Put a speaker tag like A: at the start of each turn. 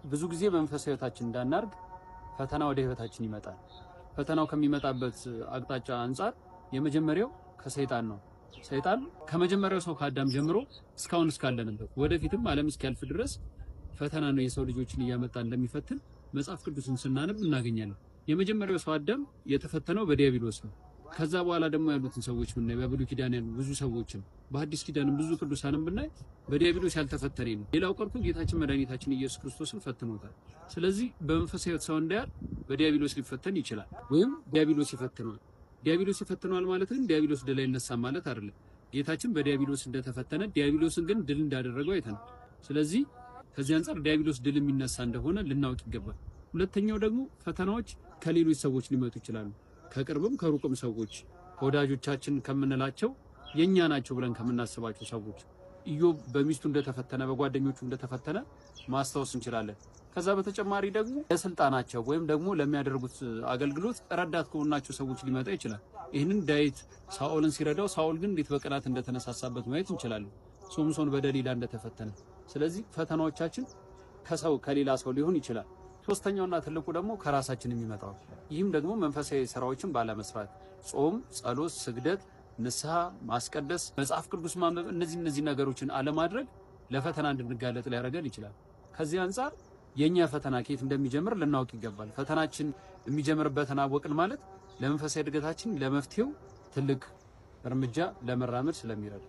A: ብዙ ጊዜ መንፈሳዊ ህይወታችን እንዳናርግ ፈተና ወደ ህይወታችን ይመጣል። ፈተናው ከሚመጣበት አቅጣጫ አንፃር የመጀመሪያው ከሰይጣን ነው። ሰይጣን ከመጀመሪያው ሰው ከአዳም ጀምሮ እስካሁን እስካለንበት ወደፊትም ዓለም እስኪያልፍ ድረስ ፈተና ነው የሰው ልጆችን እያመጣ እንደሚፈትን መጽሐፍ ቅዱስን ስናነብ እናገኛለን። የመጀመሪያው ሰው አዳም የተፈተነው በዲያብሎስ ነው። ከዛ በኋላ ደግሞ ያሉትን ሰዎች ብናይ በብሉይ ኪዳን ያሉ ብዙ ሰዎችን በአዲስ ኪዳንም ብዙ ቅዱሳንም ብናይ በዲያብሎስ ያልተፈተነ ነው። ሌላው ቀርቶ ጌታችን መድኃኒታችን ኢየሱስ ክርስቶስን ፈትኖታል። ስለዚህ በመንፈሳዊ ህይወት ሰው እንዳያል በዲያብሎስ ሊፈተን ይችላል፣ ወይም ዲያብሎስ ይፈትነዋል። ዲያብሎስ ይፈትነዋል ማለት ግን ዲያብሎስ ድል አይነሳ ማለት አይደለም። ጌታችን በዲያብሎስ እንደተፈተነ ዲያብሎስን ግን ድል እንዳደረገው አይተናል። ስለዚህ ከዚህ አንፃር ዲያብሎስ ድል የሚነሳ እንደሆነ ልናውቅ ይገባል። ሁለተኛው ደግሞ ፈተናዎች ከሌሎች ሰዎች ሊመጡ ይችላሉ። ከቅርብም ከሩቅም ሰዎች ወዳጆቻችን ከምንላቸው የኛ ናቸው ብለን ከምናስባቸው ሰዎች ኢዮብ በሚስቱ እንደተፈተነ በጓደኞቹ እንደተፈተነ ማስታወስ እንችላለን። ከዛ በተጨማሪ ደግሞ ለስልጣናቸው ወይም ደግሞ ለሚያደርጉት አገልግሎት ረዳት ከሆናቸው ሰዎች ሊመጣ ይችላል። ይህንን ዳዊት ሳኦልን ሲረዳው ሳኦል ግን እንዴት በቅናት እንደተነሳሳበት ማየት እንችላለን። ሶምሶን በደሊላ እንደተፈተነ። ስለዚህ ፈተናዎቻችን ከሰው ከሌላ ሰው ሊሆን ይችላል። ሶስተኛውና ትልቁ ደግሞ ከራሳችን የሚመጣው ይህም ደግሞ መንፈሳዊ ስራዎችን ባለመስራት ጾም፣ ጸሎት፣ ስግደት፣ ንስሐ፣ ማስቀደስ፣ መጽሐፍ ቅዱስ ማንበብ እነዚህ ነገሮችን አለማድረግ ለፈተና እንድንጋለጥ ሊያደርገን ይችላል። ከዚህ አንፃር የኛ ፈተና ከየት እንደሚጀምር ልናውቅ ይገባል። ፈተናችን የሚጀምርበትን አወቅን ማለት ለመንፈሳዊ እድገታችን ለመፍትሄው ትልቅ እርምጃ ለመራመድ ስለሚረዳ